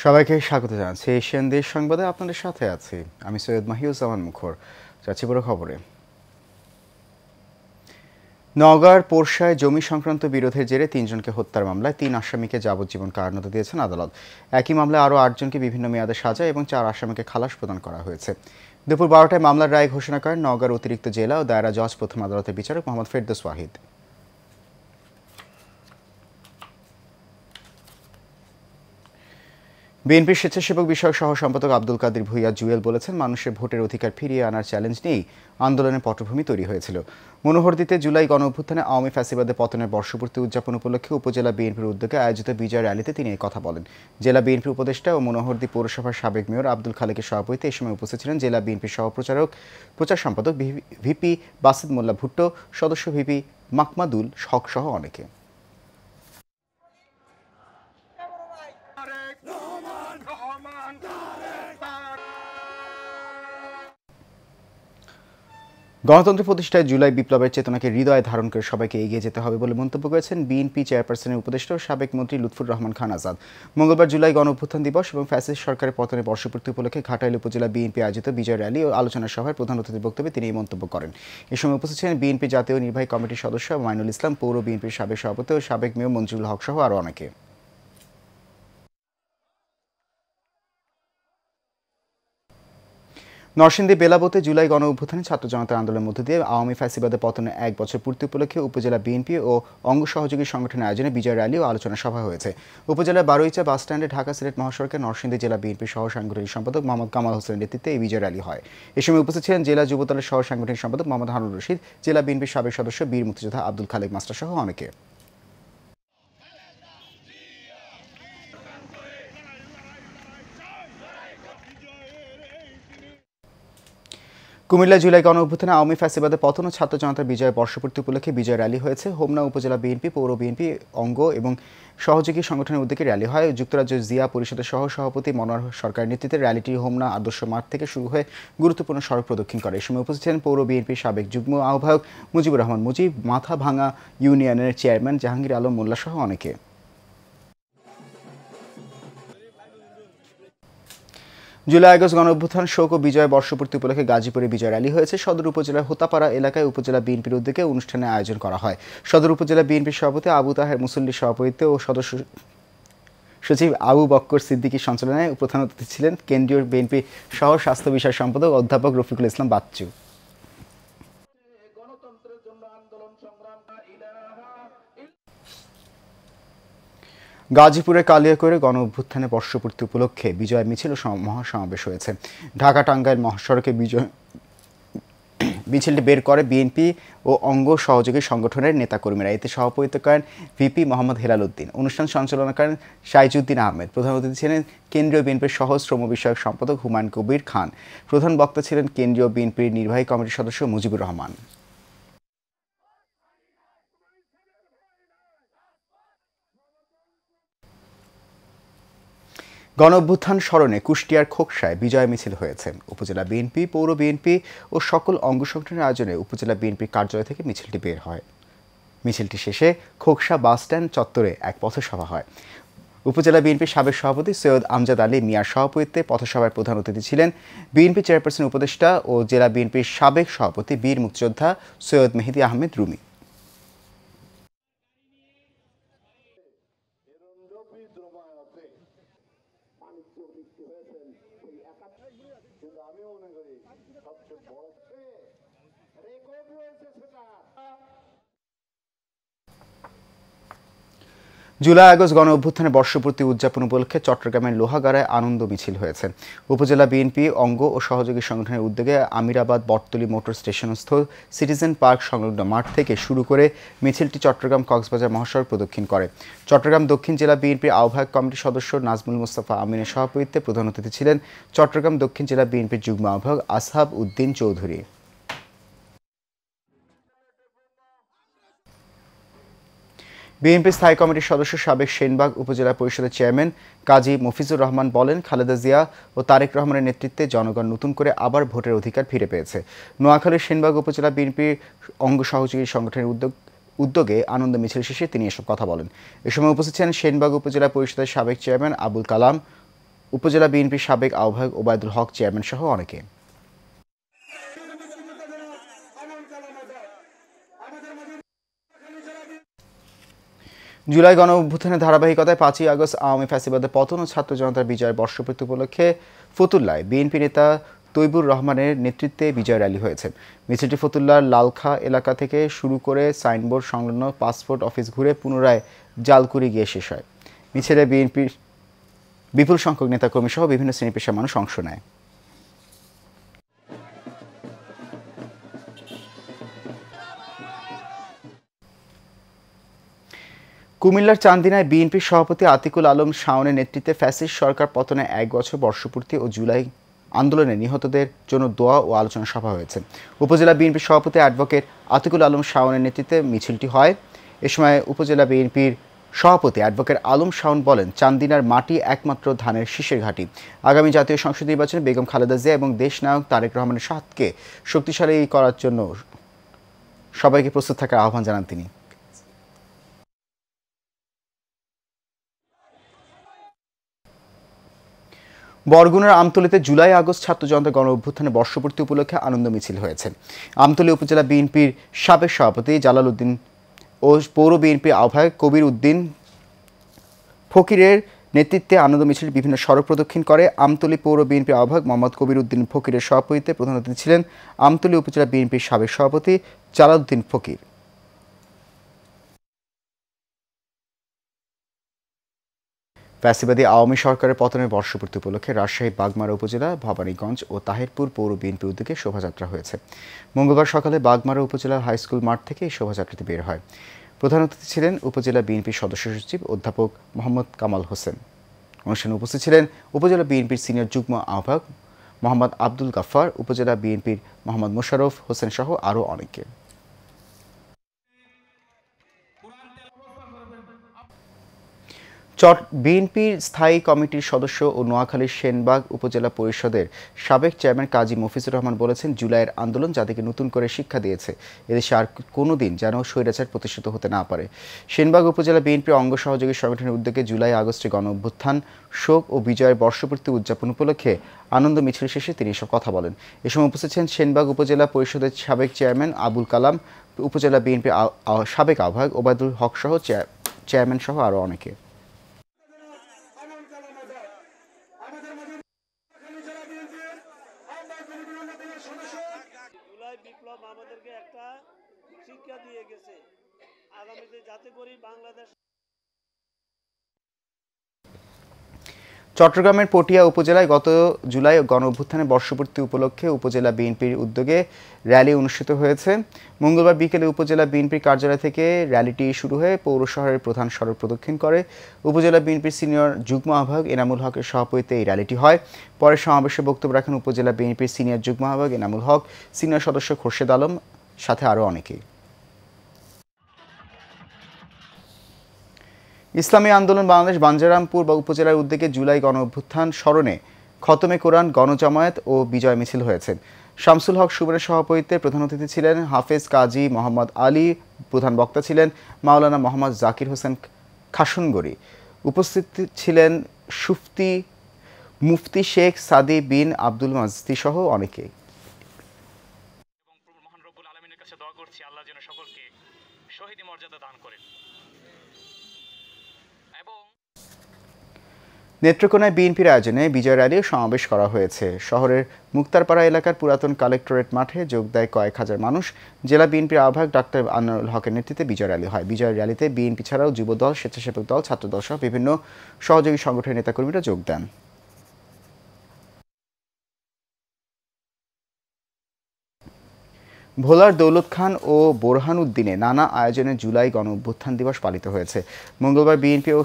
সবাইকে স্বাগত জানাচ্ছি এশিয়ান দেশ সংবাদে আপনাদের সাথে আছি আমি সৈয়দ মাহিউজ্জামান মুখর। যাচ্ছি পুরো খবরে। নওগাঁর পোরশায় জমি সংক্রান্ত বিরোধের জেরে ৩ জনকে হত্যার মামলায় ৩ আসামিকে যাবজ্জীবন কারাদণ্ড দিয়েছেন আদালত। একই মামলায় আরও ৮ জনকে বিভিন্ন মেয়াদে সাজা এবং ৪ আসামিকে খালাস প্রদান করা হয়েছে। দুপুর ১২টায় মামলার রায় ঘোষণা করেন নওগাঁর অতিরিক্ত জেলা ও দায়রা জজ প্রথম আদালতের বিচারক মোহাম্মদ ফেরদৌস ওয়াহিদ। বিএনপির স্বেচ্ছাসেবক বিষয়ক সহ সম্পাদক আব্দুল কাদির ভূঁইয়া জুয়েল বলেছেন, মানুষের ভোটের অধিকার ফিরিয়ে আনার চ্যালেঞ্জ নিয়েই আন্দোলনের পটভূমি তৈরি হয়েছিল। মনোহরদীতে জুলাই গণ অভ্যুত্থানে আওয়ামী ফ্যাসিবাদের পতনের বর্ষপূর্তি উদযাপন উপলক্ষে উপজেলা বিএনপির উদ্যোগে আয়োজিত বিজয় র্যালিতে তিনি এই কথা বলেন। জেলা বিএনপির উপদেষ্টা ও মনোহরদী পৌরসভার সাবেক মেয়র আব্দুল খালেকের সভাপতিত্বে এই সময় উপস্থিত ছিলেন জেলা বিএনপির প্রচার সম্পাদক ভিপি বাসিদ মোল্লা ভুট্টো, সদস্য ভিপি মাকমাদুল হক সহ অনেকে। গণতন্ত্র প্রতিষ্ঠায় জুলাই বিপ্লবের চেতনাকে হৃদয়ে ধারণ করে সবাইকে এগিয়ে যেতে হবে বলে মন্তব্য করেছেন বিএনপি চেয়ারপারসনের উপদেষ্টা ও সাবেক মন্ত্রী লুৎফুর রহমান খান আজাদ। মঙ্গলবার জুলাই গণ অভ্যুত্থান দিবস এবং ফ্যাসিস্ট সরকারের পতনের বর্ষপূর্তি উপলক্ষে ঘাটাইল উপজেলা বিএনপি আয়োজিত বিজয় র্যালি ও আলোচনা সভায় প্রধান অতিথির বক্তব্যে তিনি এই মন্তব্য করেন। এ সময় উপস্থিত ছিলেন বিএনপি জাতীয় নির্বাহী কমিটির সদস্য মাইনুল ইসলাম, পৌর বিএনপির সাবেক সভাপতি ও সাবেক মেয়র মঞ্জুরুল হক সহ আরও অনেকে। নরসিংদী বেলাবতে জুলাই গণ অভ্যুত্থানে ছাত্র জনতার আন্দোলনের মধ্য দিয়ে আওয়ামী ফ্যাসিবাদের পতনের ১ বছর পূর্তি উপলক্ষে উপজেলা বিএনপি ও অঙ্গ সহযোগী সংগঠনের আয়োজনে বিজয় র্যালি ও আলোচনা সভা হয়েছে। উপজেলার বারুইচা বাস স্ট্যান্ডে ঢাকা সিলেট মহাসড়কে নরসিংদী জেলা বিএনপির সহ সাংগঠনিক সম্পাদক মোহাম্মদ কামাল হোসেনের নেতৃত্বে এই বিজয় র্যালি হয়। এ সময় উপস্থিত ছিলেন জেলা যুবদলের সহ সাংগঠনিক সম্পাদক মোহাম্মদ হারুন রশিদ, জেলা বিএনপির সাবেক সদস্য বীর মুক্তিযোদ্ধা আব্দুল খালেক মাস্টার সহ অনেকে। কুমিল্লা জুলাই গণ অভ্যুত্থানে আওয়ামী ফ্যাসিবাদের পতন ও ছাত্র জনতার বিজয় বর্ষপূর্তি উপলক্ষে বিজয় র্যালি হয়েছে। হোমনা উপজেলা বিএনপি, পৌর বিএনপি অঙ্গ এবং সহযোগী সংগঠনের উদ্যোগে র্যালি হয়। যুক্তরাজ্য জিয়া পরিষদের সহ সভাপতি মনোয়ার সরকারের নেতৃত্বে র্যালিটি হোমনা আদর্শ মাঠ থেকে শুরু হয়ে গুরুত্বপূর্ণ সড়ক প্রদক্ষিণ করে। এই সময় উপস্থিত ছিলেন পৌর বিএনপির সাবেক যুগ্ম আহ্বায়ক মুজিবুর রহমান মুজিব, মাথাভাঙা ইউনিয়নের চেয়ারম্যান জাহাঙ্গীর আলম মোল্লা সহ অনেকে। জুলাই আগস্ট গণ অভ্যুত্থান শোক ও বিজয় বর্ষপূর্তি উপলক্ষে গাজীপুরে বিজয় র্যালি হয়েছে। সদর উপজেলার হোতাপাড়া এলাকায় উপজেলা বিএনপির উদ্যোগে অনুষ্ঠানের আয়োজন করা হয়। সদর উপজেলা বিএনপির সভাপতি আবু তাহের মুসল্লির সভাপতিত্বে ও সদস্য সচিব আবু বক্কর সিদ্দিকীর সঞ্চালনায় প্রধান অতিথি ছিলেন কেন্দ্রীয় বিএনপি সহ স্বাস্থ্য বিষয় সম্পাদক অধ্যাপক রফিকুল ইসলাম বাচ্চু। গাজীপুরে কালিয়াকৈরে গণ অভ্যুত্থানে বর্ষপূর্তি উপলক্ষে বিজয় মিছিল ও মহাসমাবেশ হয়েছে। ঢাকা টাঙ্গাইল মহাসড়কে মিছিলটি বের করে বিএনপি ও অঙ্গ সহযোগী সংগঠনের নেতাকর্মীরা। এতে সভাপতিত্ব করেন ভিপি মোহাম্মদ হেলাল উদ্দিন। অনুষ্ঠান সঞ্চালনা করেন সাইজুদ্দিন আহমেদ। প্রধান অতিথি ছিলেন কেন্দ্রীয় বিএনপির সহ শ্রম বিষয়ক সম্পাদক হুমায়ুন কবির খান। প্রধান বক্তা ছিলেন কেন্দ্রীয় বিএনপির নির্বাহী কমিটির সদস্য মুজিবুর রহমান। গণ অভ্যুত্থান স্মরণে কুষ্টিয়ার খোকসায় বিজয় মিছিল হয়েছে। উপজেলা বিএনপি, পৌর বিএনপি ও সকল অঙ্গ সংগঠনের আয়োজনে উপজেলা বিএনপির কার্যালয় থেকে মিছিলটি বের হয়। মিছিলটি শেষে খোকসা বাস স্ট্যান্ড চত্বরে এক পথসভা হয়। উপজেলা বিএনপির সাবেক সভাপতি সৈয়দ আমজাদ আলী মিয়ার সভাপতিত্বে পথসভার প্রধান অতিথি ছিলেন বিএনপি চেয়ারপারসন উপদেষ্টা ও জেলা বিএনপির সাবেক সভাপতি বীর মুক্তিযোদ্ধা সৈয়দ মেহেদী আহমেদ রুমি। জুলাই আগস্ট গণ অভ্যুত্থানের বর্ষপূর্তি উদযাপন উপলক্ষে চট্টগ্রামের লোহাগাড়ায় আনন্দ মিছিল হয়েছে। উপজেলা বিএনপি অঙ্গ ও সহযোগী সংগঠনের উদ্যোগে আমিরাবাদ বটতলী মোটর স্টেশনস্থ সিটিজেন পার্ক সংলগ্ন মাঠ থেকে শুরু করে মিছিলটি চট্টগ্রাম কক্সবাজার মহাসড়ক প্রদক্ষিণ করে। চট্টগ্রাম দক্ষিণ জেলা বিএনপির আহ্বায়ক কমিটির সদস্য নাজমুল মুস্তাফা আমিনের সভাপতিত্বে প্রধান অতিথি ছিলেন চট্টগ্রাম দক্ষিণ জেলা বিএনপির যুগ্ম আহ্বায়ক আসহাব উদ্দিন চৌধুরী। বিএনপি স্থায়ী কমিটির সদস্য সাবেক সেনবাগ উপজেলা পরিষদের চেয়ারম্যান কাজী মফিজুর রহমান বলেন, খালেদা জিয়া ও তারেক রহমানের নেতৃত্বে জনগণ নতুন করে আবার ভোটের অধিকার ফিরে পেয়েছে। নোয়াখালীর সেনবাগ উপজেলা বিএনপির অঙ্গ সহযোগী সংগঠনের উদ্যোগে আনন্দ মিছিল শেষে তিনি এসব কথা বলেন। এ সময় উপস্থিত ছিলেন সেনবাগ উপজেলা পরিষদের সাবেক চেয়ারম্যান আবুল কালাম, উপজেলা বিএনপির সাবেক আহ্বায়ক ওবায়দুল হক চেয়ারম্যান সহ অনেকে। জুলাই গণ অভ্যুত্থানের ধারাবাহিকতায় ৫ই আগস্ট আওয়ামী ফ্যাসিবাদের পতন ও ছাত্র জনতার বিজয়ের বর্ষপূর্তি উপলক্ষে ফতুল্লায় বিএনপি নেতা তৈবুর রহমানের নেতৃত্বে বিজয় র্যালি হয়েছে। মিছিলটি ফতুল্লার লালখা এলাকা থেকে শুরু করে সাইনবোর্ড সংলগ্ন পাসপোর্ট অফিস ঘুরে পুনরায় জালকুড়ি গিয়ে শেষ হয়। মিছিলে বিএনপির বিপুল সংখ্যক নেতাকর্মী সহ বিভিন্ন শ্রেণী পেশার মানুষ অংশ নেয়। কুমিল্লার চান্দিনায় বিএনপির সভাপতি আতিকুল আলম শাওনের নেতৃত্বে ফ্যাসিস্ট সরকার পতনে ১ বছর বর্ষপূর্তি ও জুলাই আন্দোলনে নিহতদের জন্য দোয়া ও আলোচনা সভা হয়েছে। উপজেলা বিএনপির সভাপতি অ্যাডভোকেট আতিকুল আলম শাওনের নেতৃত্বে মিছিলটি হয়। এ সময় উপজেলা বিএনপির সভাপতি অ্যাডভোকেট আলম শাওন বলেন, চান্দিনার মাটি একমাত্র ধানের শীষের ঘাঁটি। আগামী জাতীয় সংসদ নির্বাচনে বেগম খালেদা জিয়া এবং দেশনায়ক তারেক রহমানের সাথকে শক্তিশালী করার জন্য সবাইকে প্রস্তুত থাকার আহ্বান জানান তিনি। বরগুনার আমতলীতে জুলাই আগস্ট ছাত্র জনতা গণ অভ্যুত্থানের বর্ষপূর্তি উপলক্ষে আনন্দ মিছিল হয়েছে। আমতলী উপজেলা বিএনপির সাবেক সভাপতি জালাল উদ্দিন ও পৌর বিএনপির আহ্বায়ক কবির উদ্দিন ফকিরের নেতৃত্বে আনন্দ মিছিল বিভিন্ন সড়ক প্রদক্ষিণ করে। আমতলী পৌর বিএনপির আহ্বায়ক মোহাম্মদ কবির উদ্দিন ফকিরের সভাপতিত্বে প্রধান অতিথি ছিলেন আমতলী উপজেলা বিএনপির সাবেক সভাপতি জালাল উদ্দিন ফকির। ফ্যাসিবাদী আওয়ামী সরকারের পতনের বর্ষপূর্তি উপলক্ষে রাজশাহী বাগমারা উপজেলা ভবানীগঞ্জ ও তাহিরপুর পৌর বিএনপির উদ্যোগে শোভাযাত্রা হয়েছে। মঙ্গলবার সকালে বাগমারা উপজেলা হাইস্কুল মাঠ থেকে এই শোভাযাত্রাটি বের হয়। প্রধান অতিথি ছিলেন উপজেলা বিএনপির সদস্য সচিব অধ্যাপক মোহাম্মদ কামাল হোসেন। অনুষ্ঠানে উপস্থিত ছিলেন উপজেলা বিএনপির সিনিয়র যুগ্ম আহ্বায়ক মোহাম্মদ আব্দুল গাফফার, উপজেলা বিএনপির মোহাম্মদ মোশাররফ হোসেন সহ আরও অনেকে। বিএনপির স্থায়ী কমিটির সদস্য ও নোয়াখালীর সেনবাগ উপজেলা পরিষদের সাবেক চেয়ারম্যান কাজী মফিজুর রহমান বলেছেন, জুলাইয়ের আন্দোলন জাতিকে নতুন করে শিক্ষা দিয়েছে, এদেশে আর কোনো দিন যেন স্বৈরাচার প্রতিষ্ঠিত হতে না পারে। সেনবাগ উপজেলা বিএনপির অঙ্গ সহযোগী সংগঠনের উদ্যোগে জুলাই আগস্টে গণ অভ্যুত্থান, শোক ও বিজয়ের বর্ষপূর্তি উদযাপন উপলক্ষে আনন্দ মিছিল শেষে তিনি এসব কথা বলেন। এ সময় উপস্থিত ছিলেন সেনবাগ উপজেলা পরিষদের সাবেক চেয়ারম্যান আবুল কালাম, উপজেলা বিএনপির সাবেক আহ্বায়ক ওবায়দুল হক সহ চেয়ারম্যান সহ আরও অনেকে। জুলাই বিপ্লব আমাদেরকে একটা শিক্ষা দিয়ে গেছে, আগামীতে যাতে করি বাংলাদেশ। চট্টগ্রামের পটিয়া উপজেলায় গত জুলাই গণ অভ্যুত্থানের বর্ষপূর্তি উপলক্ষে উপজেলা বিএনপির উদ্যোগে র্যালি অনুষ্ঠিত হয়েছে। মঙ্গলবার বিকেলে উপজেলা বিএনপির কার্যালয় থেকে র্যালিটি শুরু হয়ে পৌর শহরের প্রধান সড়ক প্রদক্ষিণ করে। উপজেলা বিএনপির সিনিয়র যুগ্ম আহ্বায়ক এনামুল হকের সভাপতিত্বে এই র্যালিটি হয়। পরে সমাবেশে বক্তব্য রাখেন উপজেলা বিএনপির সিনিয়র যুগ্ম আহ্বায়ক এনামুল হক, সিনিয়র সদস্য খোরশেদ আলম, সাথে আরও অনেকেই। ইসলামী আন্দোলন বাংলাদেশ বাঞ্ছারামপুর উপজেলার উদ্যোগে জুলাই গণ অভ্যুত্থান স্মরণে খতমে কোরআন গণজামায়াত ও বিজয় মিছিল হয়েছে। শামসুল হক সুমনের সভাপতিত্বে প্রধান অতিথি ছিলেন হাফেজ কাজী মোহাম্মদ আলী, প্রধান বক্তা ছিলেন মাওলানা মোহাম্মদ জাকির হোসেন খাসুনগরী। উপস্থিত ছিলেন মুফতি শেখ সাদি বিন আব্দুল মাজদি সহ অনেকেই। মহান রব্বুল আলামিনের কাছে দোয়া করছি, আল্লাহ যেন সকলকে শহীদ মর্যাদা দান করেন। নেত্রকোনায় বিএনপির আয়োজনে বিজয় র্যালি ও সমাবেশ করা হয়েছে। শহরের মুক্তারপাড়া এলাকার পুরাতন কালেক্টরেট মাঠে যোগ দেয় কয়েক হাজার মানুষ। জেলা বিএনপির আহ্বায়ক ডাক্তার আনোয়ারুল হকের নেতৃত্বে বিজয় র্যালি হয়। বিজয় র্যালিতে বিএনপি ছাড়াও যুবদল, স্বেচ্ছাসেবক দল, ছাত্রদল সহ বিভিন্ন সহযোগী সংগঠনের নেতাকর্মীরা যোগ দেন। ভোলার দৌলত খান ও বোরহানউদ্দিনে নানা আয়োজনে জুলাই গণ অভ্যুত্থান দিবস পালিত হয়েছে। মঙ্গলবার বিএনপি ও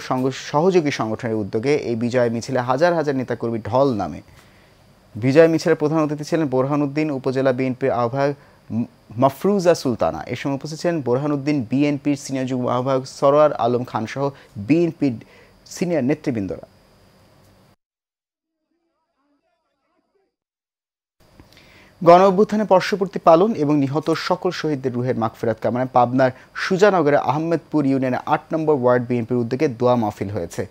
সহযোগী সংগঠনের উদ্যোগে এই বিজয় মিছিলে হাজার হাজার নেতাকর্মী ঢল নামে। বিজয় মিছিলের প্রধান অতিথি ছিলেন বোরহানউদ্দিন উপজেলা বিএনপির আহ্বায়ক মাফরুজা সুলতানা। এ সময় উপস্থিত ছিলেন বোরহানউদ্দিন বিএনপির সিনিয়র যুগ্ম আহ্বায়ক সরোয়ার আলম খান সহ বিএনপির সিনিয়র নেতৃবৃন্দরা। গণ অভ্যুত্থানে বর্ষপূর্তি পালন এবং নিহত সকল শহীদদের রুহের মাগফিরাত কামনায় পাবনার সুজানগরের আহমেদপুর ইউনিয়নের ৮ নম্বর ওয়ার্ড বিএনপির উদ্যোগে দোয়া মাহফিল হয়েছে।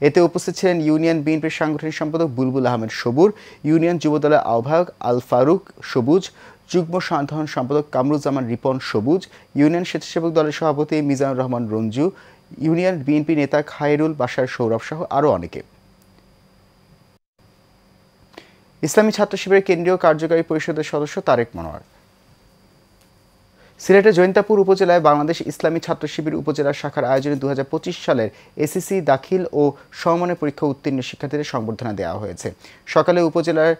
এতে উপস্থিত ছিলেন ইউনিয়ন বিএনপির সাংগঠনিক সম্পাদক বুলবুল আহমেদ সবুর, ইউনিয়ন যুবদলের আহ্বায়ক আল ফারুক সবুজ, যুগ্ম সাধারণ সম্পাদক কামরুজ্জামান রিপন সবুজ, ইউনিয়ন স্বেচ্ছাসেবক দলের সভাপতি মিজানুর রহমান রঞ্জু, ইউনিয়ন বিএনপি নেতা খায়রুল বাশার সৌরভ সহ আরও অনেকে। ইসলামী ছাত্র শিবিরের কেন্দ্রীয় কার্যকারী পরিষদের সদস্য তারেক মনোয়ার। সিলেটের জৈন্তাপুর উপজেলায় বাংলাদেশ ইসলামী ছাত্র শিবির উপজেলা শাখার আয়োজনে 2025 সালের এসএসসি দাখিল ও সমমানের পরীক্ষা উত্তীর্ণ শিক্ষার্থীদের সংবর্ধনা দেওয়া হয়েছে। সকালে উপজেলার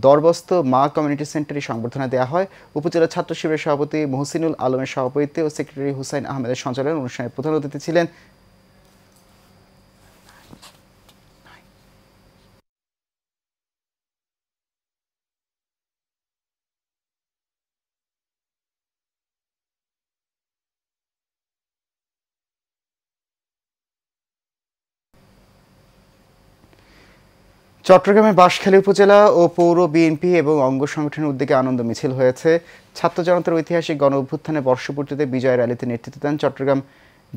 দরবস্ত মা কমিউনিটি সেন্টারে সংবর্ধনা দেওয়া হয়। উপজেলা ছাত্র শিবিরের সভাপতি মহসিনুল আলমের সভাপতিত্বে ও সেক্রেটারি হুসাইন আহমেদের সঞ্চালনায় অনুষ্ঠানের প্রধান অতিথি ছিলেন চট্টগ্রামের বাঁশখালী উপজেলা ও পৌর বিএনপি এবং অঙ্গ সংগঠনের উদ্যোগে আনন্দ মিছিল হয়েছে। ছাত্র জনতার ঐতিহাসিক গণ অভ্যুত্থানে বর্ষপূর্তিতে বিজয় র্যালিতে নেতৃত্ব দেন চট্টগ্রাম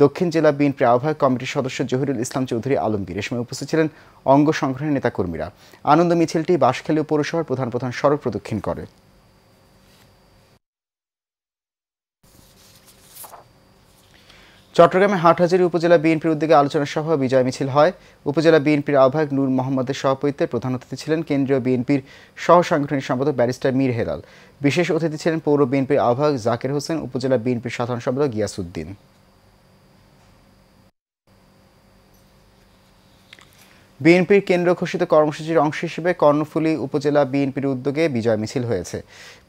দক্ষিণ জেলা বিএনপির আহ্বায়ক কমিটির সদস্য জহিরুল ইসলাম চৌধুরী আলমগীর। এ সময় উপস্থিত ছিলেন অঙ্গ সংগঠনের নেতাকর্মীরা। আনন্দ মিছিলটি বাঁশখালী পৌরসভার প্রধান সড়ক প্রদক্ষিণ করে। চট্টগ্রামে হাটহাজারী উপজেলা বিএনপির উদ্যোগে আলোচনা সভা বিজয় মিছিল হয়। উপজেলা বিএনপির আহ্বায়ক নূর মোহাম্মদের সভাপতিত্বে প্রধান অতিথি ছিলেন কেন্দ্রীয় বিএনপির সহ সাংগঠনিক সম্পাদক ব্যারিস্টার মীর হেলাল। বিশেষ অতিথি ছিলেন পৌর বিএনপির আহ্বায়ক জাকির হোসেন, উপজেলা বিএনপির সাধারণ সম্পাদক গিয়াসউদ্দিন। বিএনপির কেন্দ্র ঘোষিত কর্মসূচির অংশ হিসেবে কর্ণফুলী উপজেলা বিএনপির উদ্যোগে বিজয় মিছিল হয়েছে।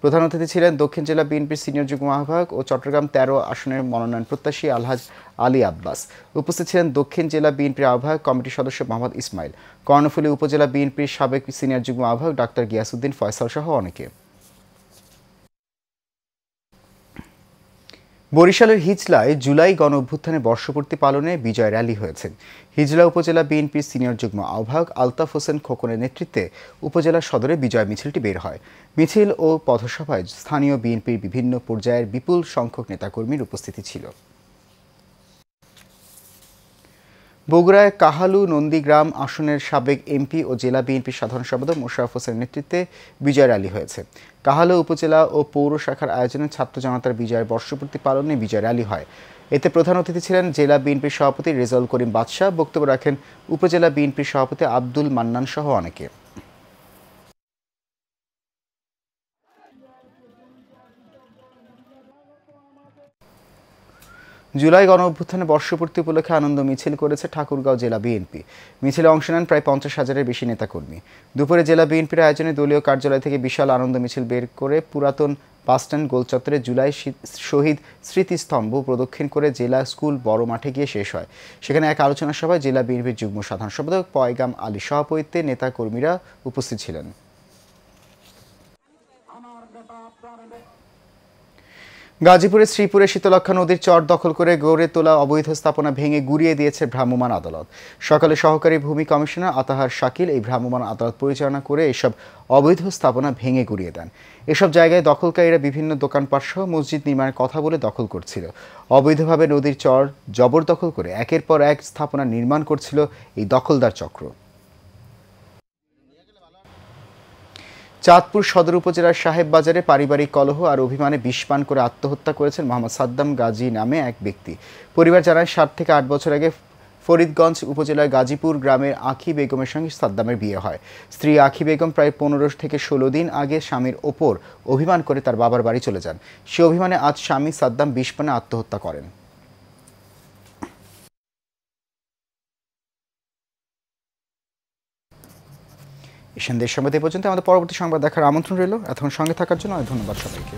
প্রধান অতিথি ছিলেন দক্ষিণ জেলা বিএনপির সিনিয়র যুগ্ম আহ্বায়ক ও চট্টগ্রাম 13 আসনের মনোনয়ন প্রত্যাশী আলহাজ আলী আব্বাস। উপস্থিত ছিলেন দক্ষিণ জেলা বিএনপির আহ্বায়ক কমিটির সদস্য মোহাম্মদ ইসমাইল, কর্ণফুলী উপজেলা বিএনপির সাবেক সিনিয়র যুগ্ম আহ্বায়ক ডাক্তার গিয়াসউদ্দিন ফয়সাল সহ অনেকে। বরিশালের হিজলায় জুলাই গণ অভ্যুত্থানে বর্ষপূর্তি পালনে বিজয় র্যালি হয়েছে। হিজলা উপজেলা বিএনপির সিনিয়র যুগ্ম আহ্বায়ক আলতাফ হোসেন খোকনের নেতৃত্বে উপজেলা সদরে বিজয় মিছিলটি বের হয়। মিছিল ও পথসভায় স্থানীয় বিএনপির বিভিন্ন পর্যায়ের বিপুল সংখ্যক নেতাকর্মীর উপস্থিতি ছিল। বগুড়ায় কাহালু নন্দীগ্রাম আসনের সাবেক এমপি ও জেলা বিএনপির সাধারণ সম্পাদক মোশাররফ হোসেনের নেতৃত্বে বিজয় র্যালি হয়েছে। কাহালু উপজেলা ও পৌর শাখার আয়োজনে ছাত্র জনতার বিজয়ের বর্ষপূর্তি পালনে বিজয় র্যালি হয়। এতে প্রধান অতিথি ছিলেন জেলা বিএনপির সভাপতি রেজাউল করিম বাদশাহ। বক্তব্য রাখেন উপজেলা বিএনপির সভাপতি আব্দুল মান্নান সহ অনেকে। জুলাই গণ অভ্যুত্থানে বর্ষপূর্তি উপলক্ষে আনন্দ মিছিল করেছে ঠাকুরগাঁও জেলা বিএনপি। মিছিলে অংশ নেন প্রায় 50,000-এর বেশি নেতাকর্মী। দুপুরে জেলা বিএনপির আয়োজনে দলীয় কার্যালয় থেকে বিশাল আনন্দ মিছিল বের করে পুরাতন বাসস্ট্যান্ড গোলচত্বরে জুলাই শহীদ স্মৃতিস্তম্ভ প্রদক্ষিণ করে জেলা স্কুল বড় মাঠে গিয়ে শেষ হয়। সেখানে এক আলোচনা সভায় জেলা বিএনপির যুগ্ম সাধারণ সম্পাদক পয়গাম আলী সভাপতিত্বে নেতাকর্মীরা উপস্থিত ছিলেন। গাজীপুরের শ্রীপুরে শীতলক্ষ্যা নদীর চর দখল করে গড়ে তোলা অবৈধ স্থাপনা ভেঙে গুড়িয়ে দিয়েছে ভ্রাম্যমাণ আদালত। সকালে সহকারী ভূমি কমিশনার আতাহার শাকিল এই ভ্রাম্যমাণ আদালত পরিচালনা করে এসব অবৈধ স্থাপনা ভেঙে গুড়িয়ে দেন। এসব জায়গায় দখলকারীরা বিভিন্ন দোকানপাট সহ মসজিদ নির্মাণের কথা বলে দখল করছিল। অবৈধভাবে নদীর চর জবরদখল করে একের পর এক স্থাপনা নির্মাণ করছিল এই দখলদার চক্র। চাঁদপুর সদর উপজেলার সাহেব বাজারে পারিবারিক কলহ আর অভিমানে বিষ পান করে আত্মহত্যা করেছেন মোহাম্মদ সাদ্দাম গাজী নামে এক ব্যক্তি। পরিবার জানায় 7 থেকে 8 বছর আগে ফরিদগঞ্জ উপজেলার গাজীপুর গ্রামের আখি বেগমের সঙ্গে সাদ্দামের বিয়ে হয়। স্ত্রী আখি বেগম প্রায় 15 থেকে 16 দিন আগে স্বামীর ওপর অভিমান করে তার বাবার বাড়ি চলে যান। সে অভিমানে আজ স্বামী সাদ্দাম বিষ পানে আত্মহত্যা করেন। দেশ সংবাদ এ পর্যন্ত। আমাদের পরবর্তী সংবাদ দেখার আমন্ত্রণ রইল। এতক্ষণ সঙ্গে থাকার জন্য ধন্যবাদ সবাইকে।